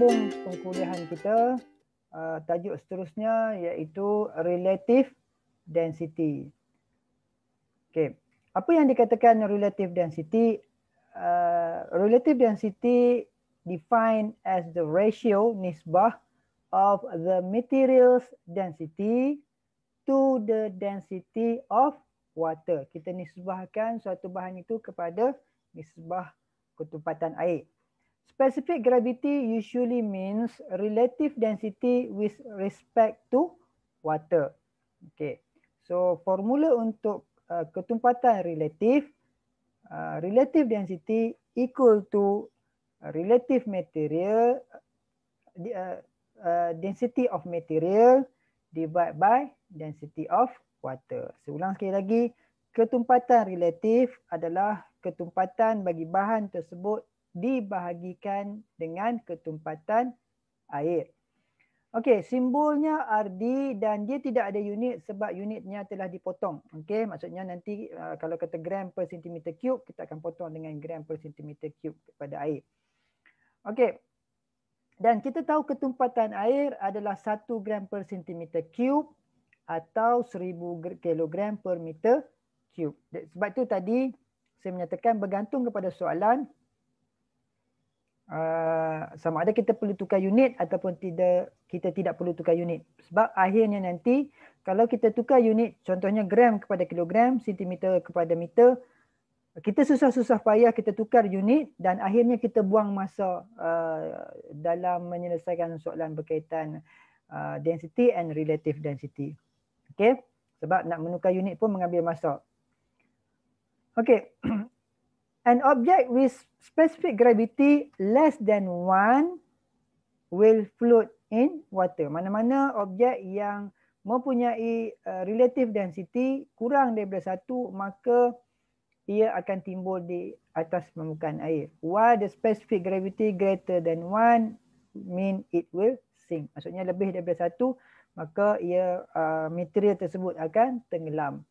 sambung pengkuliahan kita. Tajuk seterusnya iaitu relative density. Okey, apa yang dikatakan relative density? Relative density defined as the ratio nisbah of the material's density to the density of water. Kita nisbahkan suatu bahan itu kepada nisbah ketumpatan air. Specific gravity usually means relative density with respect to water. Okay. So formula untuk ketumpatan relative, relative density equal to relative material, density of material divided by density of water. Seulang sekali lagi, ketumpatan relatif adalah ketumpatan bagi bahan tersebut dibahagikan dengan ketumpatan air. Okey, simbolnya RD dan dia tidak ada unit sebab unitnya telah dipotong. Okey, maksudnya nanti kalau kata gram per centimeter cube, kita akan potong dengan gram per centimeter cube kepada air. Okey. Dan kita tahu ketumpatan air adalah 1 gram per centimeter cube atau 1000 kilogram per meter cube. Sebab tu tadi saya menyatakan bergantung kepada soalan sama ada kita perlu tukar unit ataupun kita tidak perlu tukar unit. Sebab akhirnya nanti kalau kita tukar unit, contohnya gram kepada kilogram, sentimeter kepada meter, kita susah-susah payah kita tukar unit dan akhirnya kita buang masa dalam menyelesaikan soalan berkaitan density and relative density. Okay, sebab nak menukar unit pun mengambil masa. Okay. An object with specific gravity less than 1 will float in water. Mana-mana objek yang mempunyai relative density kurang daripada 1, maka ia akan timbul di atas permukaan air. While the specific gravity greater than 1 mean it will sink. Maksudnya lebih daripada 1, maka ia material tersebut akan tenggelam.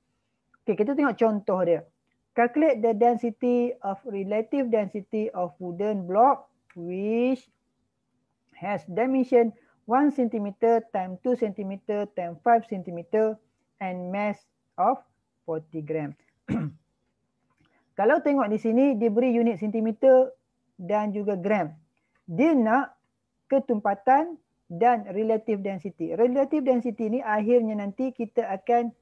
Okay, kita tengok contoh dia. Calculate the density of relative density of wooden block which has dimension 1 cm times 2 cm times 5 cm and mass of 40 gram. Kalau tengok di sini diberi unit sentimeter dan juga gram. Dia nak ketumpatan dan relative density. Relative density ni akhirnya nanti kita akan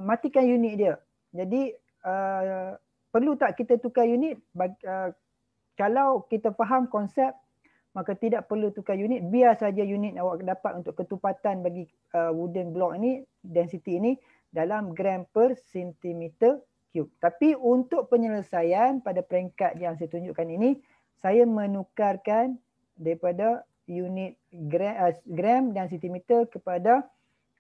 matikan unit dia. Jadi perlu tak kita tukar unit? Kalau kita faham konsep, maka tidak perlu tukar unit. Biar saja unit awak dapat untuk ketumpatan bagi wooden block ini, density ini dalam gram per centimeter cube. Tapi untuk penyelesaian pada peringkat yang saya tunjukkan ini, saya menukarkan daripada unit gram dan sentimeter kepada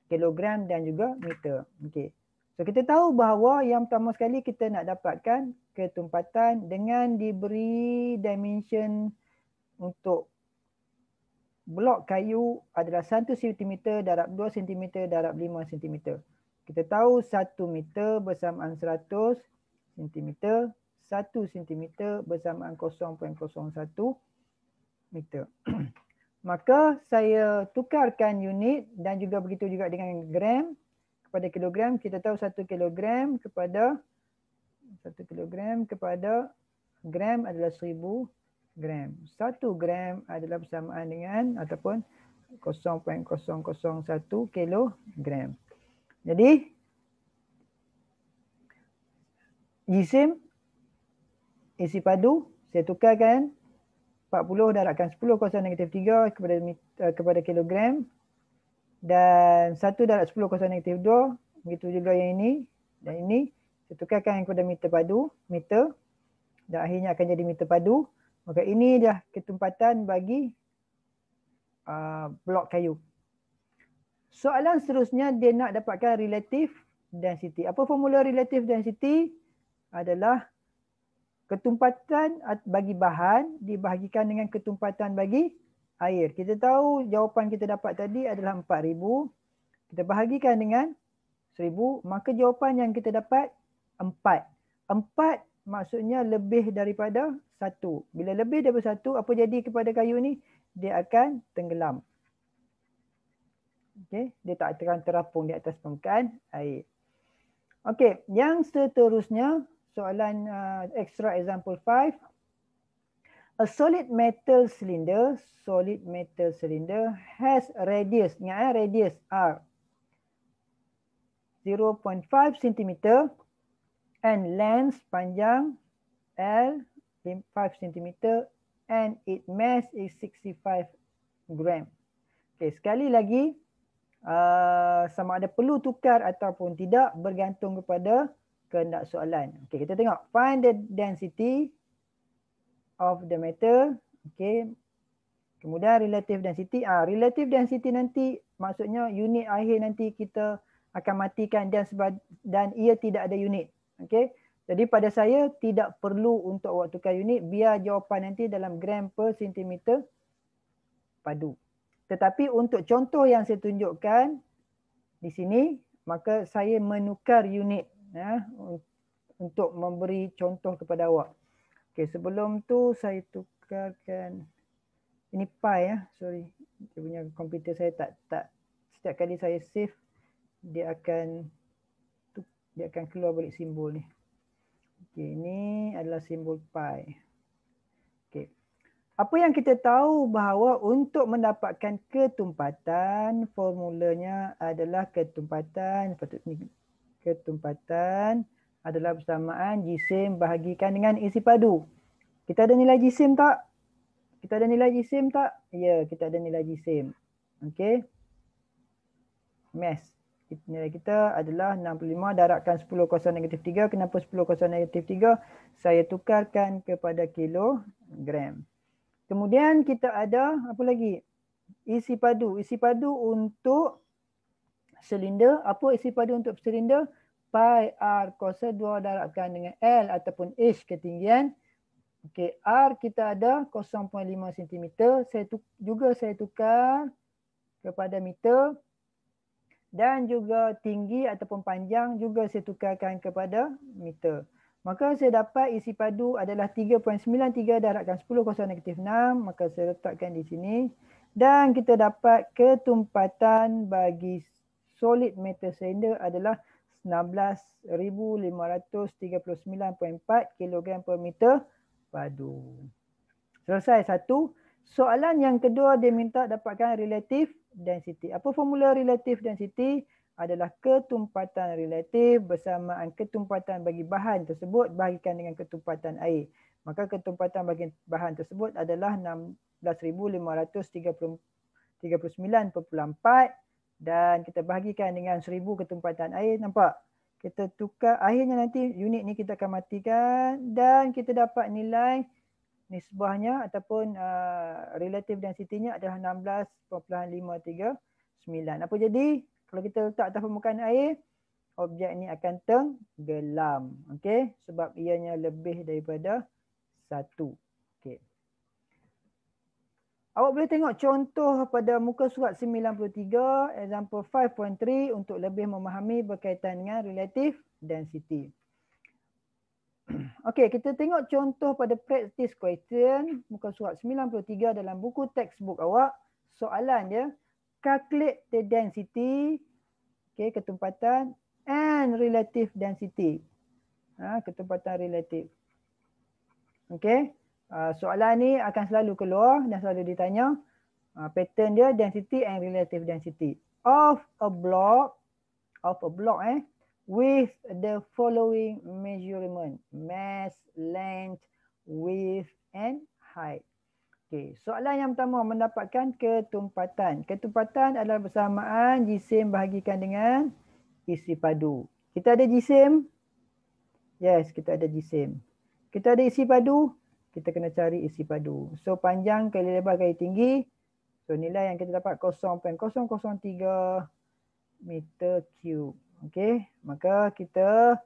kilogram dan juga meter. Okey. So kita tahu bahawa yang pertama sekali kita nak dapatkan ketumpatan dengan diberi dimension untuk blok kayu adalah 1 cm darab 2 cm darab 5 cm. Kita tahu 1 meter bersamaan 100 cm, 1 cm bersamaan 0.01 meter. Maka saya tukarkan unit dan juga begitu juga dengan gram kepada kilogram. Kita tahu 1 kilogram kepada gram adalah 1000 gram. 1 gram adalah bersamaan dengan ataupun 0.001 kilogram. Jadi jisim isi padu saya tukarkan 40 darabkan 10 kuasa negatif 3 kepada kilogram. Dan 1 darab 10 kuasa negatif 2. Begitu juga yang ini. Dan ini saya tukarkan kepada meter padu. Meter. Dan akhirnya akan jadi meter padu. Maka ini dah ketumpatan bagi blok kayu. Soalan seterusnya dia nak dapatkan relative density. Apa formula relative density? Adalah ketumpatan bagi bahan dibahagikan dengan ketumpatan bagi air. Kita tahu jawapan kita dapat tadi adalah 4000. Kita bahagikan dengan 1000, maka jawapan yang kita dapat 4. 4 maksudnya lebih daripada 1. Bila lebih daripada 1, apa jadi kepada kayu ni? Dia akan tenggelam. Okey, dia tak akan terapung di atas permukaan air. Okey, yang seterusnya soalan extra example 5. A solid metal cylinder has radius, ingat radius R 0.5 cm and length panjang L 5 cm and its mass is 65 gram. Okey, sekali lagi sama ada perlu tukar ataupun tidak bergantung kepada kehendak soalan. Okey, kita tengok find the density of the metal. Okey. Kemudian relative density. Relative density nanti maksudnya unit akhir nanti kita akan matikan dan ia tidak ada unit. Okey. Jadi pada saya tidak perlu untuk awak tukar unit, biar jawapan nanti dalam gram per sentimeter padu. Tetapi untuk contoh yang saya tunjukkan di sini, maka saya menukar unit untuk memberi contoh kepada awak. Okey, sebelum tu saya tukarkan ini pi sorry. Dia punya komputer saya tak setiap kali saya save dia akan keluar balik simbol ni. Okey, ini adalah simbol pi. Okey. Apa yang kita tahu bahawa untuk mendapatkan ketumpatan, formulanya adalah ketumpatan adalah bersamaan jisim bahagikan dengan isi padu. Kita ada nilai jisim tak? Ya, kita ada nilai jisim. Okey. Mass. Nilai kita adalah 65 darabkan 10 kosong negatif 3. Kenapa 10 kosong negatif 3? Saya tukarkan kepada kilogram. Kemudian kita ada apa lagi? Isi padu. Isi padu untuk silinder. Apa isi padu untuk silinder? Pi R kuasa 2 darabkan dengan L ataupun H ketinggian. Okey, R kita ada 0.5 cm. Saya tukar kepada meter. Dan juga tinggi ataupun panjang juga saya tukarkan kepada meter. Maka saya dapat isi padu adalah 3.93 darabkan 10 kosong negatif 6. Maka saya letakkan di sini. Dan kita dapat ketumpatan bagi solid metal cylinder adalah 16,539.4 kg per meter padu. Selesai satu. Soalan yang kedua dia minta dapatkan relative density. Apa formula relative density? Adalah ketumpatan relatif bersamaan ketumpatan bagi bahan tersebut bahagikan dengan ketumpatan air. Maka ketumpatan bagi bahan tersebut adalah 16,539.4 dan kita bahagikan dengan 1000 ketumpatan air. Nampak? Kita tukar akhirnya nanti unit ni kita akan matikan dan kita dapat nilai nisbahnya ataupun relative density-nya adalah 16.539. Apa jadi? Kalau kita letak atas permukaan air, objek ni akan tenggelam. Okey, sebab ianya lebih daripada 1. Okey. Awak boleh tengok contoh pada muka surat 93, example 5.3 untuk lebih memahami berkaitan dengan relative density. Okey, kita tengok contoh pada practice question muka surat 93 dalam buku textbook awak. Soalan dia, calculate the density, okey, ketumpatan and relative density. Ketumpatan relatif. Okey. Soalan ni akan selalu keluar dan selalu ditanya. Pattern dia density and relative density of a block with the following measurement: mass, length, width and height. Okey, soalan yang pertama mendapatkan ketumpatan. Ketumpatan adalah bersamaan jisim bahagikan dengan isi padu. Kita ada jisim? Yes, kita ada jisim. Kita ada isi padu? Kita kena cari isi padu. So panjang kali lebar kali tinggi. So nilai yang kita dapat 0.003 meter cube. Okey, maka kita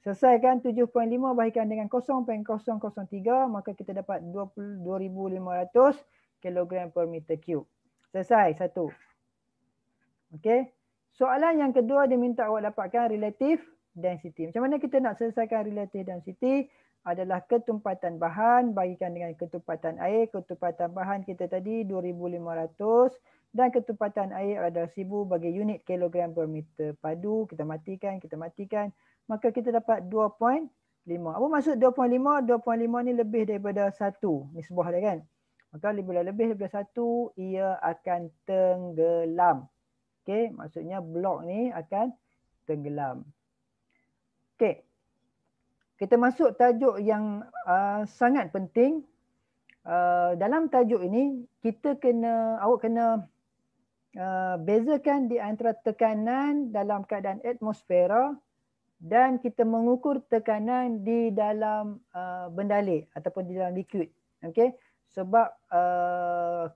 selesaikan 7.5 bahagikan dengan 0.003, maka kita dapat 22,500 kg per meter cube. Selesai satu. Okey. Soalan yang kedua dia minta awak dapatkan relative density. Macam mana kita nak selesaikan relative density? Adalah ketumpatan bahan bagikan dengan ketumpatan air. Ketumpatan bahan kita tadi 2,500 dan ketumpatan air adalah 1,000 bagi unit kilogram per meter padu. Kita matikan. Maka kita dapat 2.5. Apa maksud 2.5? 2.5 ni lebih daripada 1 nisbah dia kan. Maka bila lebih daripada 1 ia akan tenggelam. Okey, maksudnya blok ni akan tenggelam. Okey. Kita masuk tajuk yang sangat penting. Dalam tajuk ini awak kena bezakan di antara tekanan dalam keadaan atmosfera dan kita mengukur tekanan di dalam bendalek ataupun di dalam liquid. Okey. Sebab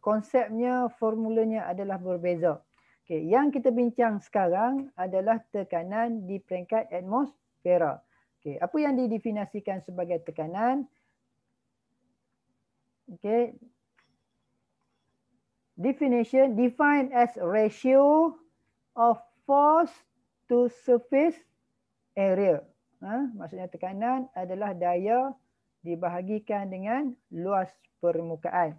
konsepnya, formulanya adalah berbeza. Okey, yang kita bincang sekarang adalah tekanan di peringkat atmosfera. Okey, apa yang didefinisikan sebagai tekanan? Okey. Definition, defined as ratio of force to surface area. Maksudnya tekanan adalah daya dibahagikan dengan luas permukaan.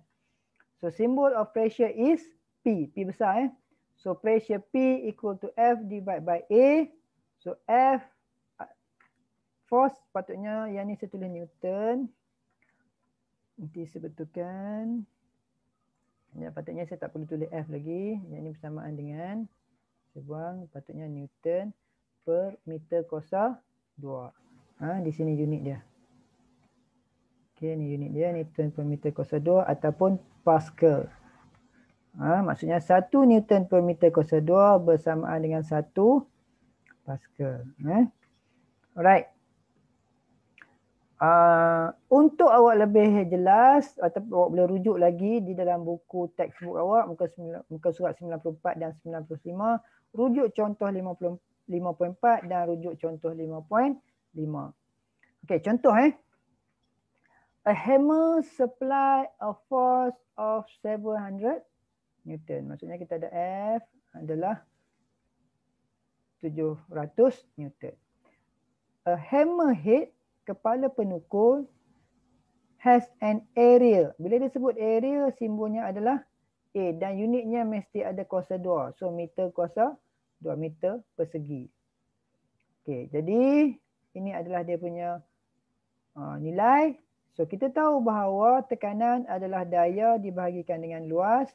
So symbol of pressure is P. P besar. So pressure P equal to F divided by A. So F force patutnya yang ni saya tulis Newton. Nanti saya betulkan. Ya, patutnya saya tak perlu tulis F lagi. Yang ini bersamaan dengan, saya buang, patutnya Newton per meter kuasa 2. Di sini unit dia. Okey, ni unit dia, Newton per meter kuasa 2 ataupun Pascal. Maksudnya 1 Newton per meter kuasa 2 bersamaan dengan 1 Pascal. Alright. Untuk awak lebih jelas atau awak boleh rujuk lagi di dalam buku textbook awak muka surat 94 dan 95, rujuk contoh 5.4 dan rujuk contoh 5.5. Okey, contoh a hammer supply a force of 700 Newton. Maksudnya kita ada F adalah 700 Newton. A hammerhead, kepala penukul, has an area. Bila dia sebut area, simbolnya adalah A dan unitnya mesti ada kuasa 2. So meter kuasa 2 meter persegi. Okey, jadi ini adalah dia punya nilai. So kita tahu bahawa tekanan adalah daya dibahagikan dengan luas.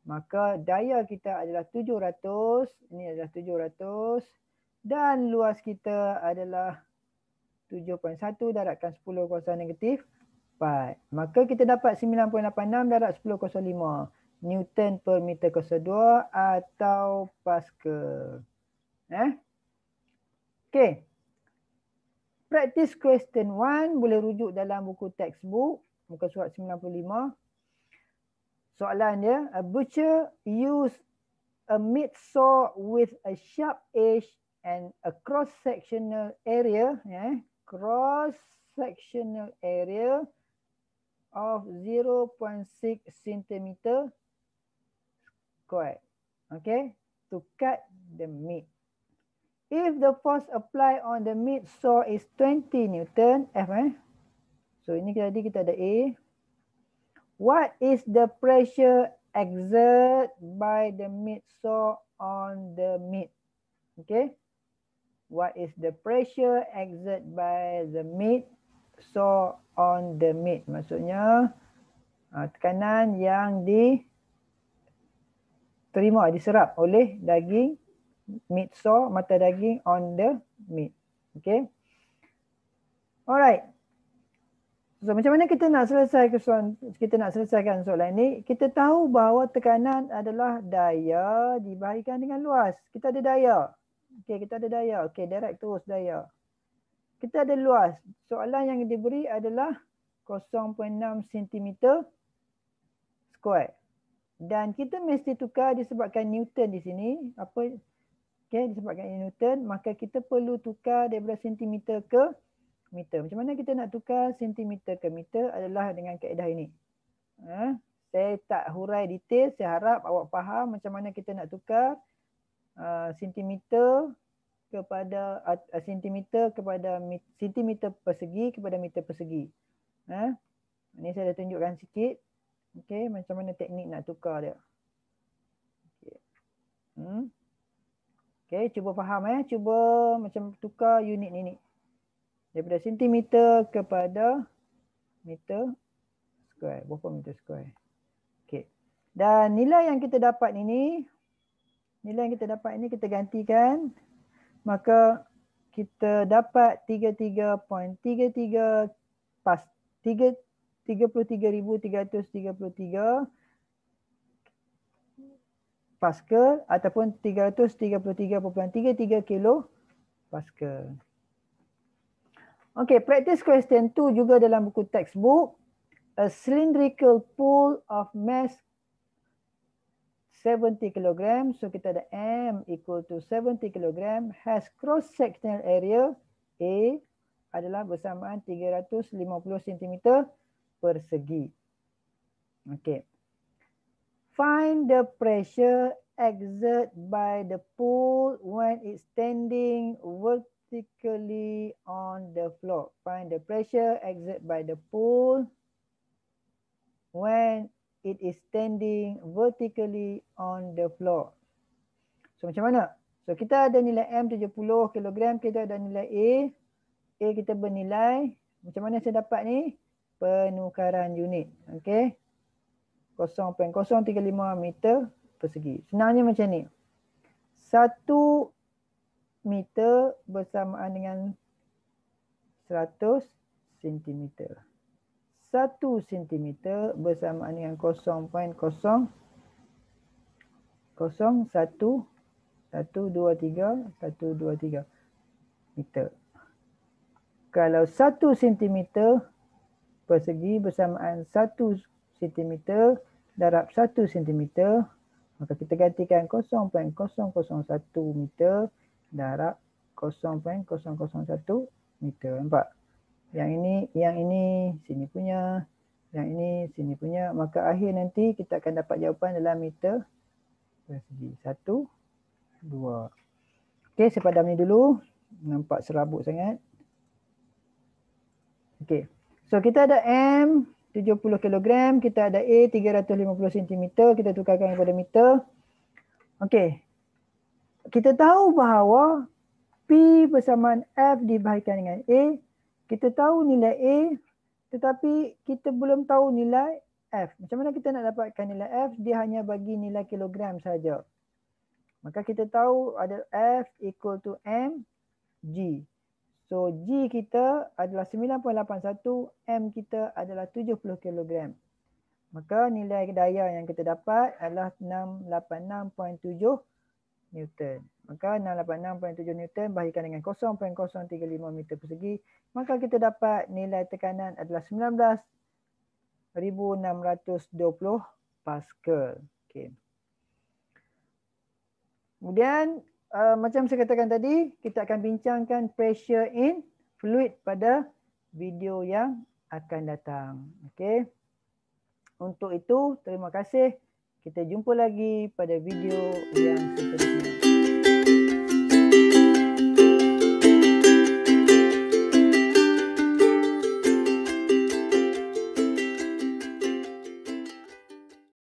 Maka daya kita adalah 700, ini adalah 700 dan luas kita adalah 7.1 darabkan 10 kuasa negatif 4. Maka kita dapat 9.86 darab 10 kuasa 5 Newton per meter kuasa 2 atau Pascal. Okey. Practice question 1 boleh rujuk dalam buku textbook muka surat 95. Soalan dia, a butcher use a meat saw with a sharp edge and a cross-sectional area, cross-sectional area of 0.6 cm square, okay, to cut the meat. If the force applied on the meat saw is 20 Newton, F, so ini tadi kita ada A. What is the pressure exerted by the meat saw on the meat? Okay. What is the pressure exerted by the meat saw on the meat? Maksudnya tekanan yang diterima, diserap oleh daging meat saw, mata daging on the meat. Okay. Alright. So macam mana kita nak selesaikan soalan ini? Kita tahu bahawa tekanan adalah daya dibahagikan dengan luas. Kita ada daya. Okey, kita ada daya. Okey, direct terus daya. Kita ada luas. Soalan yang diberi adalah 0.6 cm square. Dan kita mesti tukar disebabkan Newton di sini. Okey, disebabkan Newton, maka kita perlu tukar daripada sentimeter ke meter. Macam mana kita nak tukar sentimeter ke meter adalah dengan kaedah ini. Saya tak hurai detail, saya harap awak faham macam mana kita nak tukar sentimeter kepada sentimeter kepada sentimeter persegi kepada meter persegi. Ini saya dah tunjukkan sikit. Okey, macam mana teknik nak tukar dia. Okey, cuba faham cuba macam tukar unit ni. Daripada sentimeter kepada meter square. Berapa meter square? Okey. Dan nilai yang kita dapat ini, kita gantikan. Maka kita dapat 33.33 pas 33,333 Pascal ataupun 333.33 kilo Pascal. Okey, practice question 2 juga dalam buku textbook. A cylindrical pool of mass 70 kg. So kita ada M equal to 70 kg has cross sectional area A adalah bersamaan 350 cm persegi. Okey. Find the pressure exerted by the pool when it's standing vertically on the floor. Find the pressure exerted by the pool when it is standing vertically on the floor. So macam mana? So kita ada nilai M 70 kg, kita ada nilai A. A kita bernilai, macam mana saya dapat ni? Penukaran unit. Okey. 0.035 meter persegi. Senangnya macam ni. 1 meter bersamaan dengan 100 cm. 1 cm bersamaan dengan 0.00123 meter. Kalau 1 cm persegi bersamaan 1 cm darab 1 cm, maka kita gantikan 0.001 meter darab 0.001 meter. Nampak? Yang ini sini punya, yang ini sini punya, maka akhir nanti kita akan dapat jawapan dalam meter persegi. 1, 2. Okey, saya padam ni dulu. Nampak serabut sangat. Okey. So kita ada M 70 kg, kita ada A 350 cm, kita tukarkan kepada meter. Okey. Kita tahu bahawa P bersamaan F dibahagikan dengan A. Kita tahu nilai A, tetapi kita belum tahu nilai F. Macam mana kita nak dapatkan nilai F? Dia hanya bagi nilai kilogram saja. Maka kita tahu ada F equal to mg. So G kita adalah 9.81, M kita adalah 70 kg. Maka nilai daya yang kita dapat adalah 686.7 Newton. Maka 686.7 Newton bahagikan dengan 0.035 meter persegi. Maka kita dapat nilai tekanan adalah 19,620 Pascal. Okay. Kemudian macam saya katakan tadi, kita akan bincangkan pressure in fluid pada video yang akan datang. Okey. Untuk itu, terima kasih. Kita jumpa lagi pada video yang seterusnya.